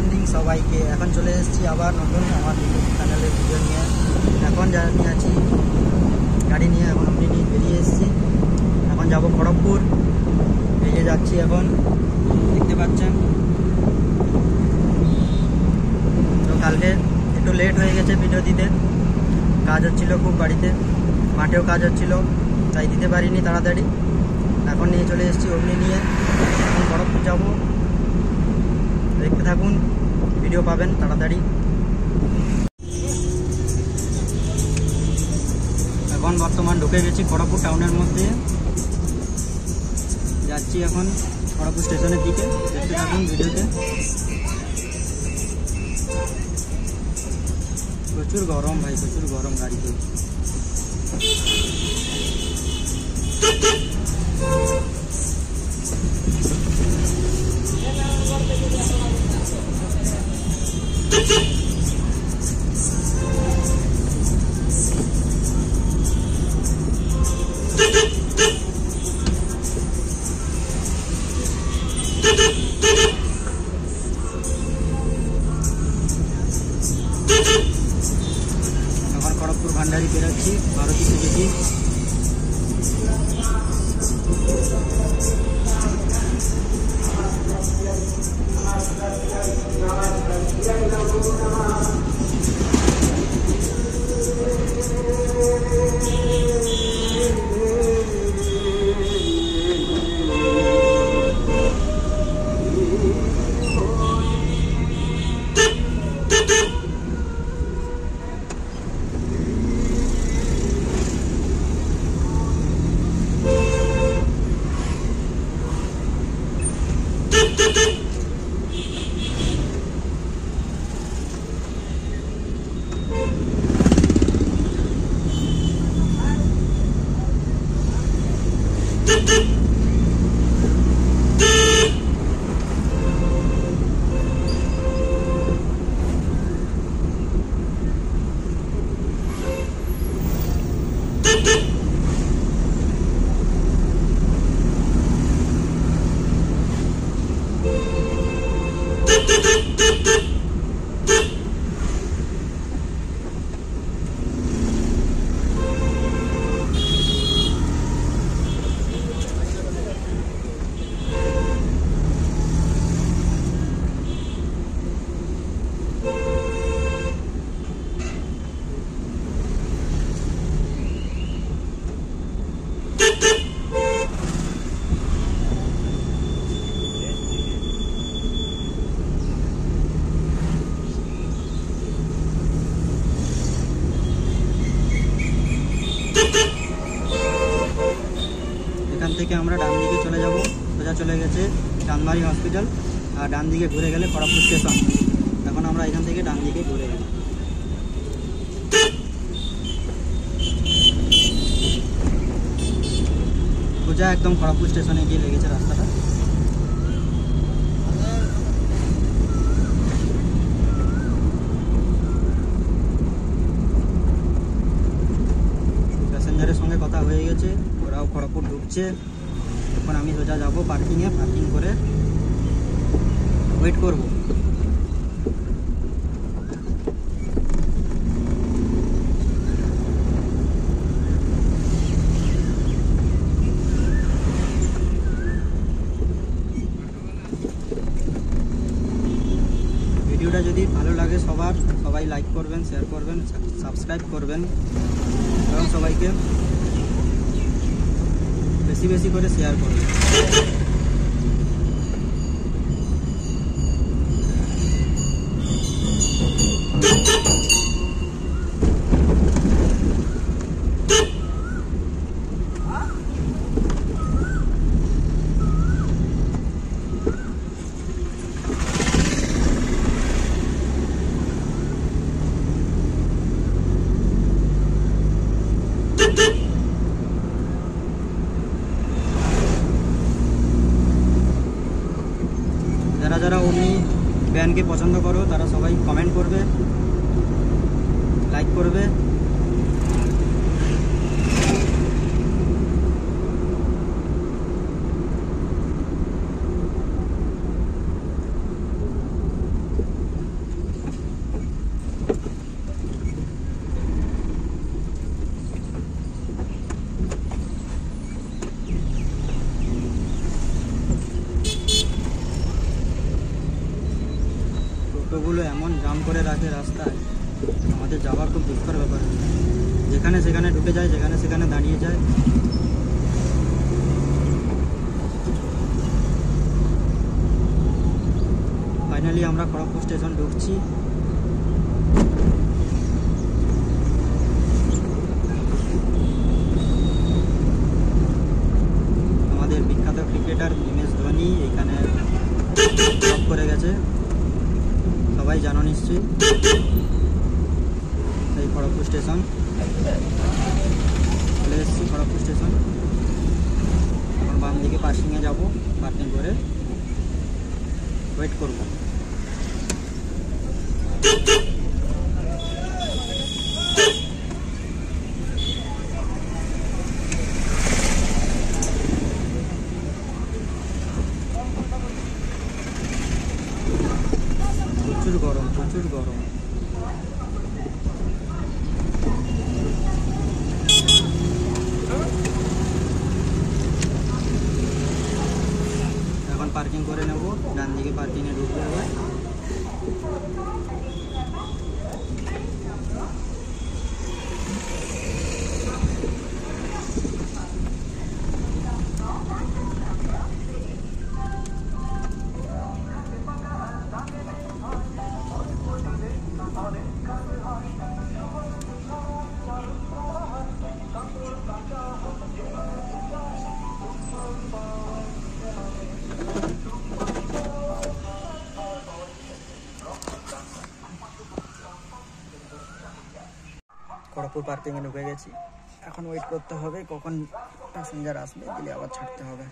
Evening সবাইকে। এখন চলে এসেছি আবার নতুন আমার ইউটিউব চ্যানেলের ভিডিও নিয়ে। এখন জানি আছি গাড়ি নিয়ে, এখন আমি নিয়ে বেরিয়ে এসেছি। এখন যাব খড়গপুর, বেরিয়ে যাচ্ছি এখন, দেখতে পাচ্ছেন। তো কালকে একটু লেট হয়ে গেছে ভিডিও দিতে, কাজ হচ্ছিল খুব বাড়িতে, মাঠেও কাজ হচ্ছিল, তাই দিতে পারিনি তাড়াতাড়ি। এখন নিয়ে চলে এসেছি অগ্নি নিয়ে, এখন খড়গপুর যাব। দেখতে থাকুন, ভিডিও পাবেন তাড়াতাড়ি। এখন বর্তমান ঢুকে গেছি খড়গপুর টাউনের মধ্যে, যাচ্ছি এখন খড়গপুর স্টেশনের দিকে। দেখতে থাকুন ভিডিওতে। প্রচুর গরম ভাই, প্রচুর গরম গাড়িতে। এখন খড়গপুর ভান্ডারি বেরোচ্ছি, ভারতী সুজুকি। এখান থেকে আমরা ডান দিকে চলে যাব, সোজা চলে গেছে চাঁদমারি হসপিটাল, আর ডান দিকে ঘুরে গেলে খড়গপুর স্টেশন। এখন আমরা এখান থেকে ডান দিকে ঘুরে গেলাম। সোজা একদম খড়গপুর স্টেশনে গিয়ে লেগেছে রাস্তাটা। প্যাসেঞ্জারের সঙ্গে কথা হয়ে গেছে, ওরাও খড়গপুর ঢুকছে। এখন আমি সোজা যাবো পার্কিংয়ে, পার্কিং করে ওয়েট করব। ভিডিওটা যদি ভালো লাগে সবাই লাইক করবেন, শেয়ার করবেন, সাবস্ক্রাইব করবেন এবং সবাইকে বেশি বেশি করে শেয়ার করবেন। যারা যারা অগ্নি ব্যান্ডকে পছন্দ করো তারা সবাই কমেন্ট করবে, লাইক করবে। টোটোগুলো এমন জাম করে রাখে রাস্তায়, আমাদের যাওয়া খুব দুষ্কর ব্যাপার। যেখানে সেখানে ঢুকে যায়, যেখানে সেখানে দাঁড়িয়ে যায়। ফাইনালি আমরা খড়গপুর স্টেশন ঢুকছি। আমাদের বিখ্যাত ক্রিকেটার MS ধোনি এখানে ড্রপ করে গেছে, সবাই জানো নিশ্চয়ই। এই খড়গপুর স্টেশন, চলে এসেছি খড়গপুর স্টেশন। এখন বাম দিকে পার্কিংয়ে যাব, পার্কিং করে ওয়েট করব। প্রচুর গরম, প্রচুর গরম। এখন পার্কিং করে নেব, ডান দিকে পার্কিংয়ে ঢুকবো এবার। খড়গপুর পার্কিংয়ে ঢুকে গেছি, এখন ওয়েট করতে হবে কখন প্যাসেঞ্জার আসবে, দিলে আবার ছাড়তে হবে।